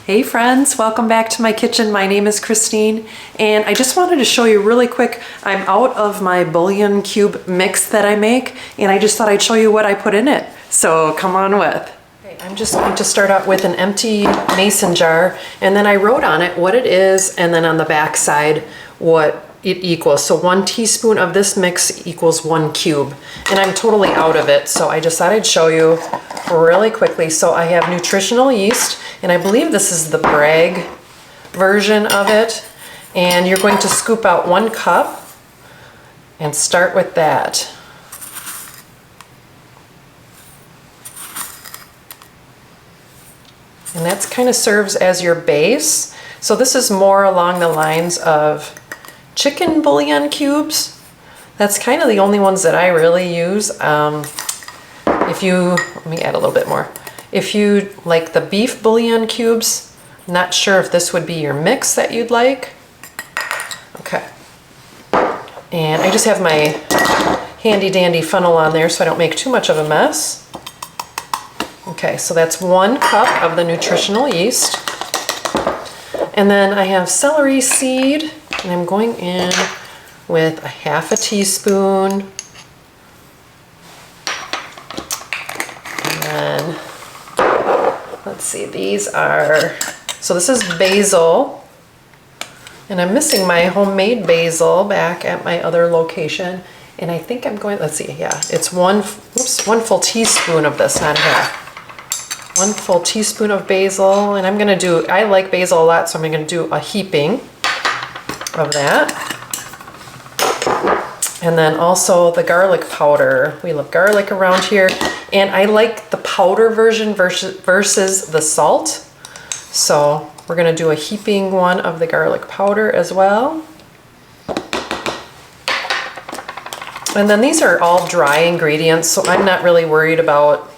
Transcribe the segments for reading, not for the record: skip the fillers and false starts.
Hey friends, welcome back to my kitchen. My name is Christine and I just wanted to show you really quick. I'm out of my bouillon cube mix that I make and I just thought I'd show you what I put in it. So come on with. Okay, I'm just going to start out with an empty mason jar and then I wrote on it what it is and then on the back side what it equals. So 1 teaspoon of this mix equals 1 cube and I'm totally out of it. So I just thought I'd show you really quickly. So I have nutritional yeast and I believe this is the Bragg version of it. And you're going to scoop out 1 cup and start with that. And that's kind of serves as your base. So this is more along the lines of chicken bouillon cubes. That's kind of the only ones that I really use. Let me add a little bit more. If you like the beef bouillon cubes, not sure if this would be your mix that you'd like. Okay. And I just have my handy dandy funnel on there so I don't make too much of a mess. Okay, so that's 1 cup of the nutritional yeast. And then I have celery seed. And I'm going in with a 1/2 teaspoon. And then, let's see, so this is basil. And I'm missing my homemade basil back at my other location. And I think I'm going, let's see, yeah, it's 1 full teaspoon of this, not 1/2. 1 full teaspoon of basil. And I'm gonna do, I like basil a lot, so I'm gonna do a heaping of that. And then also the garlic powder. We love garlic around here. And I like the powder version versus the salt. So we're gonna do a heaping one of the garlic powder as well. And then these are all dry ingredients, so I'm not really worried about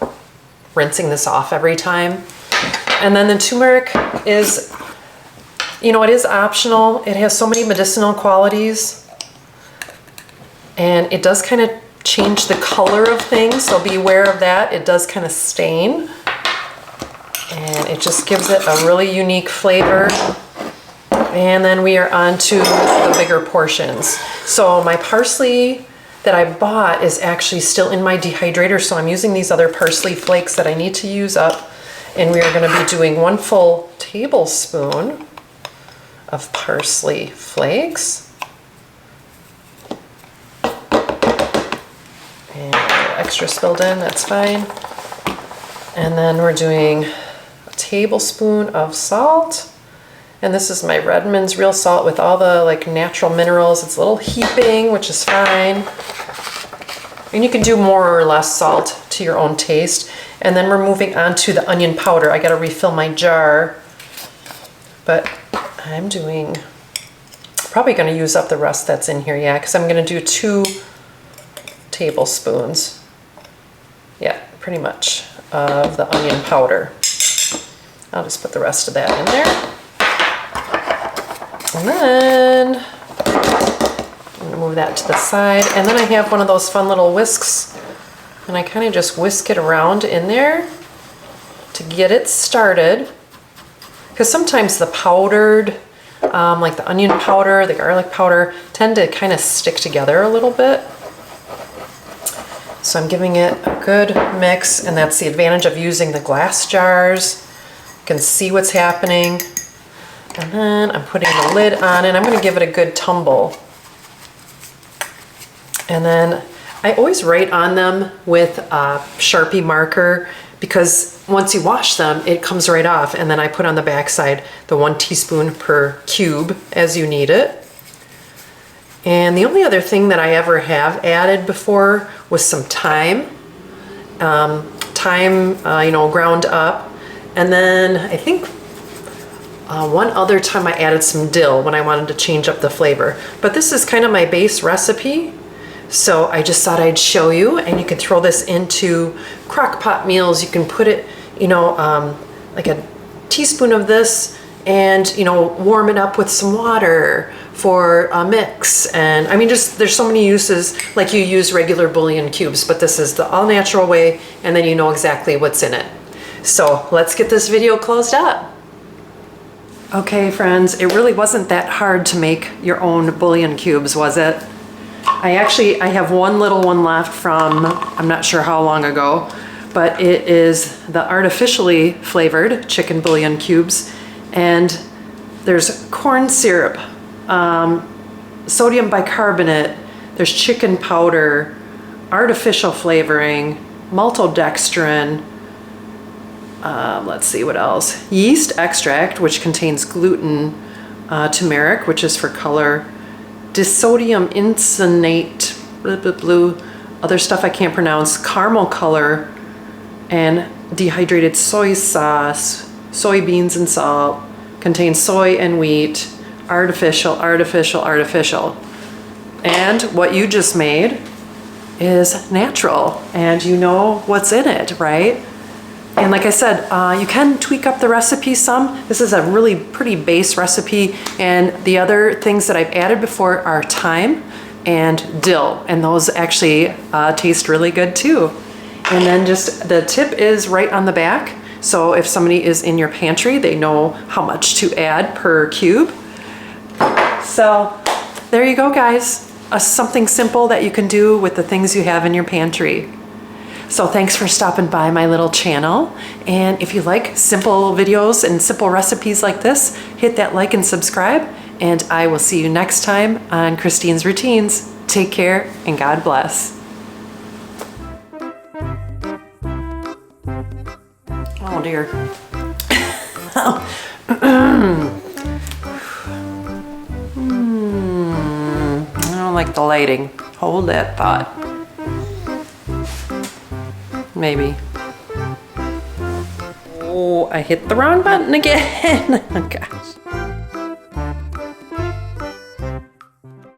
rinsing this off every time. And then the turmeric is, you know, it is optional. It has so many medicinal qualities and it does kind of change the color of things, so be aware of that. It does kind of stain and it just gives it a really unique flavor. And then we are on to the bigger portions. So my parsley that I bought is actually still in my dehydrator, so I'm using these other parsley flakes that I need to use up. And we are going to be doing 1 full tablespoon of parsley flakes. And extra spilled in, that's fine. And then we're doing a tablespoon of salt. And this is my Redmond's real salt with all the like natural minerals. It's a little heaping, which is fine. And you can do more or less salt to your own taste. And then we're moving on to the onion powder. I gotta refill my jar, but I'm probably gonna use up the rest that's in here, yeah, because I'm gonna do 2 tablespoons, yeah, pretty much, of the onion powder. I'll just put the rest of that in there. And then I'm gonna move that to the side. And then I have one of those fun little whisks and I kind of just whisk it around in there to get it started. Because sometimes the powdered, like the onion powder, the garlic powder, tend to kind of stick together a little bit. So I'm giving it a good mix, and that's the advantage of using the glass jars. You can see what's happening. And then I'm putting the lid on and I'm gonna give it a good tumble. And then I always write on them with a Sharpie marker because once you wash them, it comes right off. And then I put on the back side the 1 teaspoon per cube as you need it. And the only other thing that I ever have added before was some thyme. You know, ground up. And then I think one other time I added some dill when I wanted to change up the flavor. But this is kind of my base recipe. So I just thought I'd show you, and you can throw this into crock pot meals. You can put it, you know, like a teaspoon of this and, you know, warm it up with some water for a mix. And I mean, just there's so many uses, like you use regular bouillon cubes, but this is the all natural way, and then you know exactly what's in it. So let's get this video closed up. Okay, friends, it really wasn't that hard to make your own bouillon cubes, was it? I have one little one left from, I'm not sure how long ago, but it is the artificially flavored chicken bouillon cubes. And there's corn syrup, sodium bicarbonate, there's chicken powder, artificial flavoring, maltodextrin, let's see what else. Yeast extract, which contains gluten, turmeric, which is for color, disodium insonate, other stuff I can't pronounce, caramel color, and dehydrated soy sauce, soybeans and salt, contains soy and wheat, artificial. And what you just made is natural, and you know what's in it, right? And like I said, you can tweak up the recipe some. This is a really pretty base recipe, and the other things that I've added before are thyme and dill, and those actually taste really good too. And then just the tip is right on the back, so if somebody is in your pantry, they know how much to add per cube. So there you go, guys. Something simple that you can do with the things you have in your pantry. So thanks for stopping by my little channel. And if you like simple videos and simple recipes like this, hit that like and subscribe. And I will see you next time on Christine's Routines. Take care and God bless. Oh dear. I don't like the lighting. Hold that thought. Maybe. Oh, I hit the wrong button again. Oh gosh.